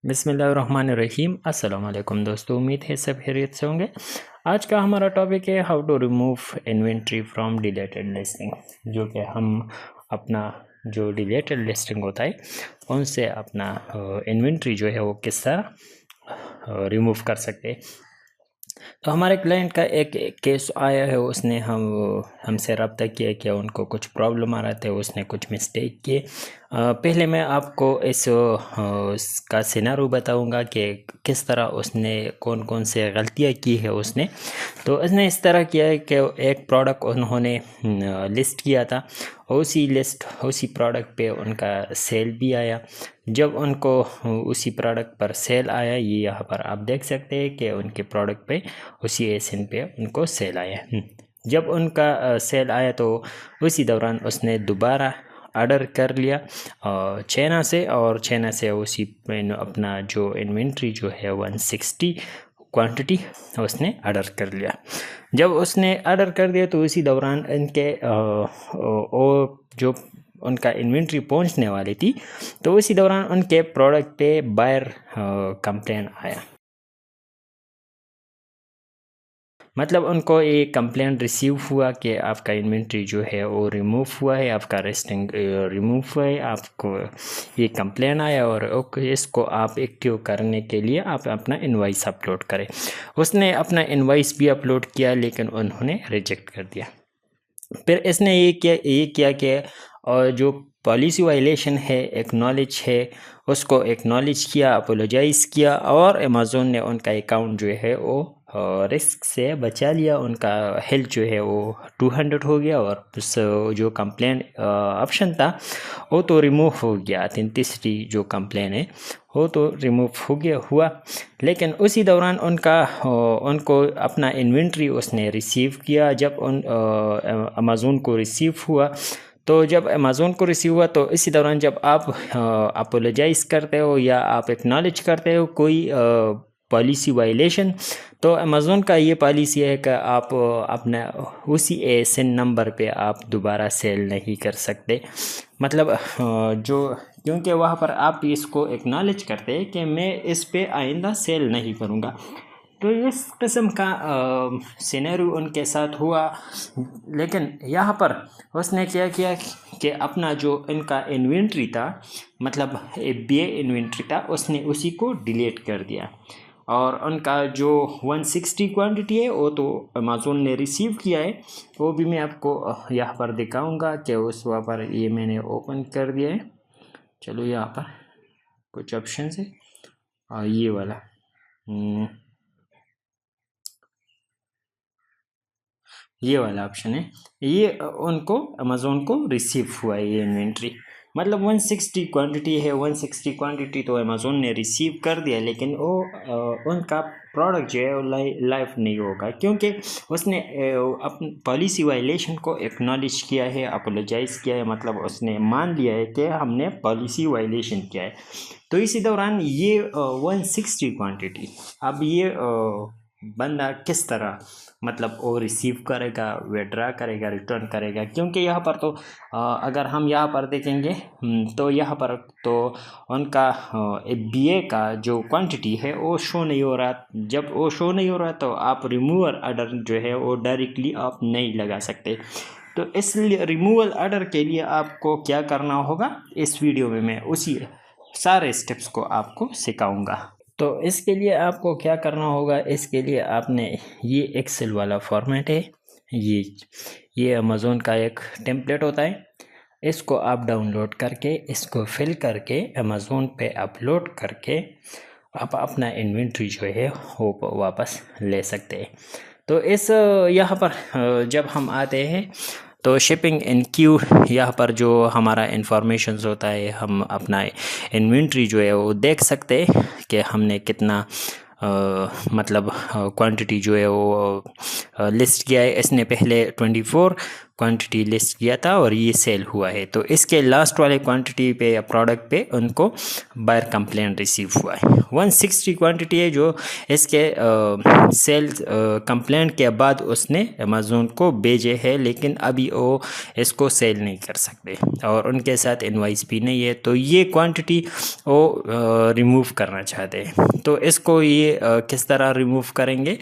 बिस्मिल्लाहिर्रहमानिर्रहीम। अस्सलाम वालेकुम दोस्तों, उम्मीद है सब खैरियत से होंगे। आज का हमारा टॉपिक है how to remove inventory from deleted listing, जो कि हम अपना जो डिलीटेड लिस्टिंग होता है उनसे अपना इन्वेंट्री जो है वो किस तरह रिमूव कर सकते हैं। तो हमारे क्लाइंट का एक केस आया है, उसने हमसे रब्ता किया कि उनको कुछ प्रॉब्लम आ रहा था, उसने कुछ मिस्टेक किए। पहले मैं आपको इसका सिनारो बताऊंगा कि किस तरह उसने कौन कौन से गलतियां की है उसने। तो उसने इस तरह किया है कि एक प्रोडक्ट उन्होंने लिस्ट किया था, उसी प्रोडक्ट पे उनका सेल भी आया। जब उनको उसी प्रोडक्ट पर सेल आया, ये यहाँ पर आप देख सकते हैं कि उनके प्रोडक्ट पे उसी एसिन पे उनको सेल आया। जब उनका सेल आया तो उसी दौरान उसने दोबारा ऑर्डर कर लिया चाइना से उसी अपना जो इन्वेंट्री जो है 160 क्वांटिटी उसने ऑर्डर कर लिया। जब उसने ऑर्डर कर दिया तो उसी दौरान इनके जो उनका इन्वेंट्री पहुंचने वाली थी, तो उसी दौरान उनके प्रोडक्ट पे बायर कंप्लेन आया। मतलब उनको एक कंप्लेंट रिसीव हुआ कि आपका इन्वेंट्री जो है वो रिमूव हुआ है, आपका रेस्टिंग रिमूव हुआ है, आपको ये कंप्लेन आया और इसको आप एक्टिव करने के लिए आप अपना इनवॉइस अपलोड करें। उसने अपना इनवॉइस भी अपलोड किया, लेकिन उन्होंने रिजेक्ट कर दिया। फिर इसने ये किया कि और जो पॉलिसी वायलेशन है, एक्नॉलेज है, उसको एक्नॉलेज किया, अपोलोजाइज़ किया, और अमेज़ोन ने उनका अकाउंट जो है वो रिस्क से बचा लिया। उनका हेल्थ जो है वो 200 हो गया और उस जो कंप्लेन ऑप्शन था वो तो रिमूव हो गया। तीसरी जो कंप्लेन है वो तो रिमूव हो गया हुआ। लेकिन उसी दौरान उनको अपना इन्वेंट्री उसने रिसीव किया। जब अमेज़ोन को रिसीव हुआ, तो जब अमेज़ोन को रिसीव हुआ तो इसी दौरान जब आप अपोलोजाइज़ करते हो या आप एक्नॉलेज करते हो कोई पॉलिसी वायलेशन, तो अमेज़ोन का ये पॉलिसी है कि आप अपना उसी एसिन नंबर पे आप दोबारा सेल नहीं कर सकते। मतलब क्योंकि वहाँ पर आप इसको एक्नॉलेज करते हैं कि मैं इस पे आइंदा सेल नहीं करूँगा। तो इस किस्म का सिनेरियो उनके साथ हुआ। लेकिन यहाँ पर उसने क्या किया कि अपना जो इनका इन्वेंट्री था, मतलब FBA इन्वेंट्री था, उसने उसी को डिलीट कर दिया। और उनका जो 160 क्वांटिटी है वो तो अमेज़ोन ने रिसीव किया है, वो भी मैं आपको यहाँ पर दिखाऊंगा कि उस वहाँ पर ये मैंने ओपन कर दिया है। चलो यहाँ पर कुछ ऑप्शन है, ये वाला ये वाला ऑप्शन है, ये उनको अमेज़ोन को रिसीव हुआ है ये इन्वेंट्री। मतलब 160 क्वांटिटी है, 160 क्वांटिटी तो अमेज़ोन ने रिसीव कर दिया, लेकिन वो उनका प्रोडक्ट जो है वो लाइव नहीं होगा, क्योंकि उसने अपनी पॉलिसी वायलेशन को एक्नॉलेज किया है, अपोलोजाइज़ किया है। मतलब उसने मान लिया है कि हमने पॉलिसी वायलेशन किया है। तो इसी दौरान ये 160 क्वांटिटी अब ये बंदा किस तरह मतलब वो रिसीव करेगा, विड्रा करेगा, रिटर्न करेगा, क्योंकि यहाँ पर तो अगर हम यहाँ पर देखेंगे तो यहाँ पर तो उनका FBA का जो क्वांटिटी है वो शो नहीं हो रहा। जब वो शो नहीं हो रहा तो आप रिमूवल ऑर्डर जो है वो डायरेक्टली आप नहीं लगा सकते। तो इसलिए रिमूवल ऑर्डर के लिए आपको क्या करना होगा, इस वीडियो में मैं उसी सारे स्टेप्स को आपको सिखाऊंगा। तो इसके लिए आपको क्या करना होगा, इसके लिए आपने ये एक्सेल वाला फॉर्मेट है, ये अमेज़ोन का एक टेम्पलेट होता है, इसको आप डाउनलोड करके इसको फिल करके अमेज़ोन पे अपलोड करके आप अपना इन्वेंट्री जो है वो वापस ले सकते हैं। तो इस यहाँ पर जब हम आते हैं तो शिपिंग इन क्यू, यहाँ पर जो हमारा इंफॉर्मेशंस होता है, हम अपना इन्वेंट्री जो है वो देख सकते हैं कि हमने कितना मतलब क्वांटिटी जो है वो लिस्ट किया है। इसने पहले 24 क्वांटिटी लिस्ट किया था और ये सेल हुआ है, तो इसके लास्ट वाले क्वांटिटी पे या प्रोडक्ट पे उनको बायर कंप्लेंट रिसीव हुआ है। 160 क्वांटिटी है जो इसके सेल कंप्लेंट के बाद उसने अमेज़ोन को भेजे है, लेकिन अभी वो इसको सेल नहीं कर सकते और उनके साथ इनवाइस भी नहीं है, तो ये क्वांटिटी वो रिमूव करना चाहते हैं। तो इसको ये किस तरह रिमूव करेंगे,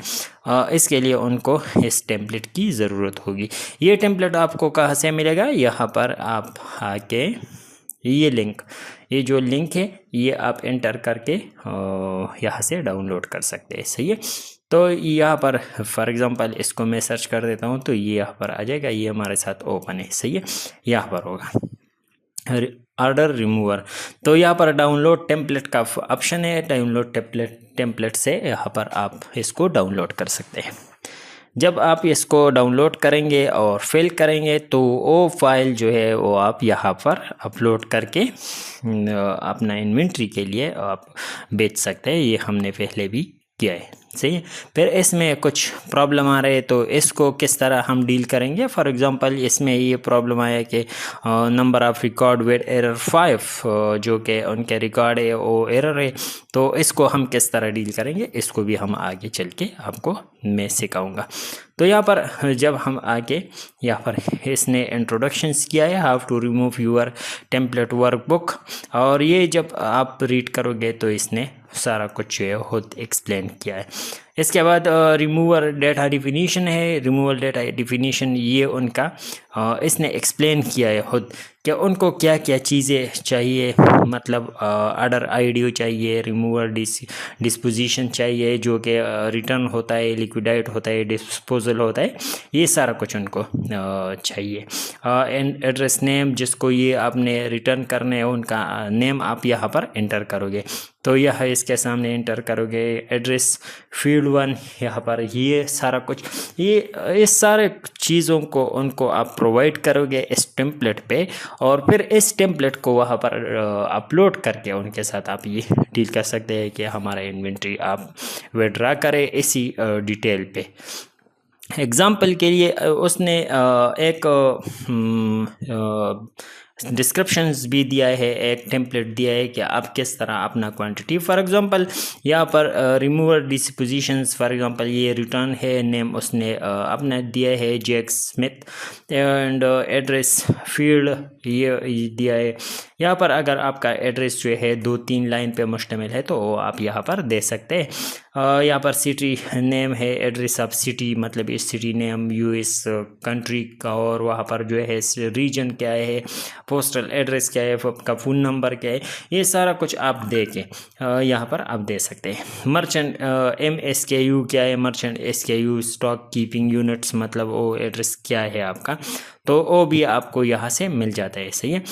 इसके लिए उनको इस टेम्पलेट की ज़रूरत होगी। ये टेम्पलेट आपको कहाँ से मिलेगा, यहाँ पर आप आके ये जो लिंक है ये आप एंटर करके यहाँ से डाउनलोड कर सकते हैं। सही है, तो यहाँ पर फॉर एग्ज़ाम्पल इसको मैं सर्च कर देता हूँ तो ये यहाँ पर आ जाएगा, ये हमारे साथ ओपन है। सही है, यहाँ पर होगा ऑर्डर रिमूवर, तो यहाँ पर डाउनलोड टेम्पलेट का ऑप्शन है। डाउनलोड टेम्पलेट से यहाँ पर आप इसको डाउनलोड कर सकते हैं। जब आप इसको डाउनलोड करेंगे और फिल करेंगे तो वो फाइल जो है वो आप यहाँ पर अपलोड करके अपना इन्वेंट्री के लिए आप बेच सकते हैं। ये हमने पहले भी किया है। सही है, फिर इसमें कुछ प्रॉब्लम आ रहे हैं तो इसको किस तरह हम डील करेंगे। फॉर एग्जांपल इसमें ये प्रॉब्लम आया कि number of record with error 5 जो कि उनके रिकॉर्ड है वो एरर है, तो इसको हम किस तरह डील करेंगे इसको भी हम आगे चल के आपको मैं सिखाऊंगा। तो यहाँ पर जब हम आगे यहाँ पर इसने इंट्रोडक्शंस किया है how to remove your template workbook, और ये जब आप रीड करोगे तो इसने सारा कुछ जो है खुद एक्सप्लेन किया है। इसके बाद रिमूवर डेटा डिफिनीशन है। रिमूवल डेटा डिफिनीशन ये उनका इसने एक्सप्लेन किया है खुद कि उनको क्या क्या चीज़ें चाहिए, मतलब ऑर्डर आईडी चाहिए, रिमूवर डिस्पोजिशन चाहिए जो कि रिटर्न होता है, लिक्विडेट होता है, डिस्पोजल होता है, ये सारा कुछ उनको चाहिए। एंड एड्रेस नेम जिसको ये आपने रिटर्न करने है उनका नेम आप यहाँ पर एंटर करोगे, तो यह इसके सामने एंटर करोगे। एड्रेस फील्ड 1 यहाँ पर ये सारा कुछ ये इस सारे चीज़ों को उनको आप प्रोवाइड करोगे इस टेम्पलेट पे, और फिर इस टेम्पलेट को वहाँ पर अपलोड करके उनके साथ आप ये डील कर सकते हैं कि हमारा इन्वेंट्री आप विड्रा करें इसी डिटेल पे। एग्ज़ाम्पल के लिए उसने एक डिस्क्रिप्शंस भी दिया है, एक टेम्पलेट दिया है कि आप किस तरह अपना क्वांटिटी, फॉर एग्जांपल यहाँ पर रिमूवर डिस्पोजिशंस, फॉर एग्जांपल ये रिटर्न है, नेम उसने अपना दिया है Jack Smith, and address field ये दिया है। यहाँ पर अगर आपका एड्रेस जो है 2-3 लाइन पे मुश्तमिल है तो आप यहाँ पर दे सकते हैं। यहाँ पर सिटी नेम है, एड्रेस ऑफ सिटी मतलब इस सिटी नेम यूएस कंट्री का, और वहाँ पर जो है रीजन क्या है, पोस्टल एड्रेस क्या है, आपका फ़ोन नंबर क्या है, ये सारा कुछ आप दे के यहाँ पर आप दे सकते हैं। मर्चेंट MSKU क्या है, merchant SKU stock keeping units मतलब वो एड्रेस क्या है आपका, तो वो भी आपको यहाँ से मिल जाता है। सही है,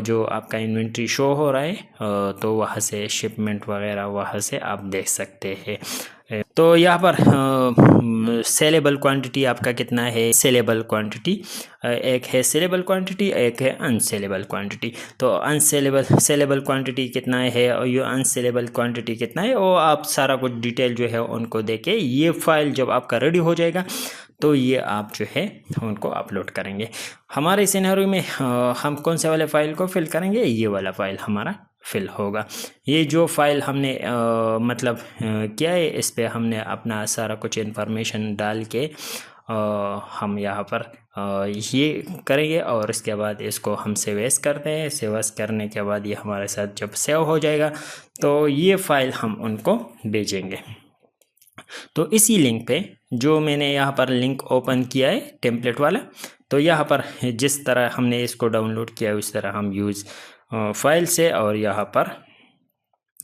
जो आपका इन्वेंट्री शो हो रहा है तो वहाँ से शिपमेंट वगैरह वहाँ से आप देख सकते हैं। तो यहाँ पर सेलेबल क्वांटिटी आपका कितना है, सेलेबल क्वांटिटी एक है, सेलेबल क्वांटिटी एक है अनसेलेबल क्वांटिटी। तो सेलेबल क्वांटिटी कितना है और ये अनसेलेबल क्वांटिटी कितना है, वो आप सारा कुछ डिटेल जो है उनको देके ये फाइल जब आपका रेडी हो जाएगा तो ये आप जो है उनको अपलोड करेंगे। हमारे सिनेरियो में हम कौन से वाले फाइल को फिल करेंगे, ये वाला फाइल हमारा फिल होगा। ये जो फाइल हमने मतलब क्या है, इस पे हमने अपना सारा कुछ इन्फॉर्मेशन डाल के हम यहाँ पर ये करेंगे, और इसके बाद इसको हम सेव करते हैं। सेव करने के बाद ये हमारे साथ जब सेव हो जाएगा तो ये फाइल हम उनको भेजेंगे। तो इसी लिंक पे जो मैंने यहाँ पर लिंक ओपन किया है टेम्पलेट वाला, तो यहाँ पर जिस तरह हमने इसको डाउनलोड किया उस तरह हम यूज़ फाइल से, और यहाँ पर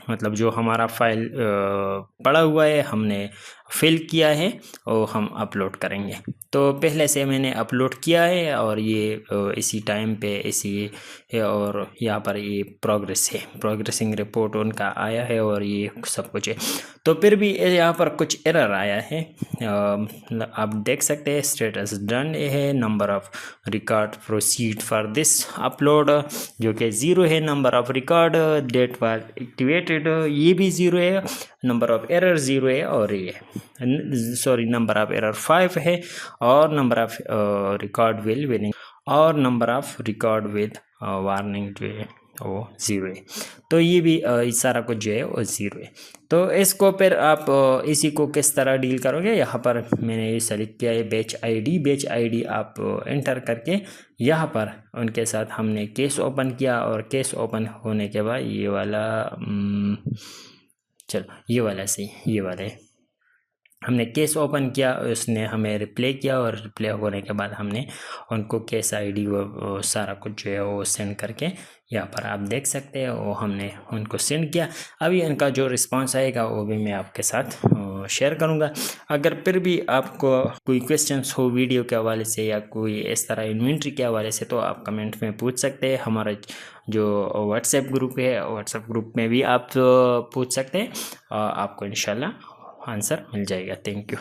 मतलब जो हमारा फाइल पड़ा हुआ है हमने फिल किया है और हम अपलोड करेंगे। तो पहले से मैंने अपलोड किया है और ये इसी टाइम पे इसी और यहाँ पर ये प्रोग्रेस है, प्रोग्रेसिंग रिपोर्ट उनका आया है और ये सब कुछ है। तो फिर भी यहाँ पर कुछ एरर आया है, आप देख सकते हैं स्टेटस डन है, number of record proceed for this upload जो कि 0 है, number of record date for activated ये भी 0 है, नंबर ऑफ एरर 0 है और ये सॉरी नंबर ऑफ एरर 5 है और number of record will winning और number of record with warning जो है वो 0 है। तो ये भी इस सारा कुछ जो है वो 0 है। तो इसको फिर आप इसी को किस तरह डील करोगे, यहाँ पर मैंने ये सेलेक्ट किया है बैच आईडी आप एंटर करके यहाँ पर उनके साथ हमने केस ओपन किया और केस ओपन होने के बाद ये वाला चलो ये वाला सही, ये वाला है, हमने केस ओपन किया, उसने हमें रिप्लाई किया और रिप्लाई होने के बाद हमने उनको केस आईडी वो सारा कुछ जो है वो सेंड करके यहाँ पर आप देख सकते हैं वो हमने उनको सेंड किया। अभी इनका जो रिस्पांस आएगा वो भी मैं आपके साथ शेयर करूँगा। अगर फिर भी आपको कोई क्वेश्चंस हो वीडियो के हवाले से या कोई इस तरह इन्वेंट्री के हवाले से तो आप कमेंट में पूछ सकते हैं। हमारा जो व्हाट्सएप ग्रुप है, व्हाट्सएप ग्रुप में भी आप पूछ सकते हैं, आपको इंशाल्लाह आंसर मिल जाएगा। Thank you.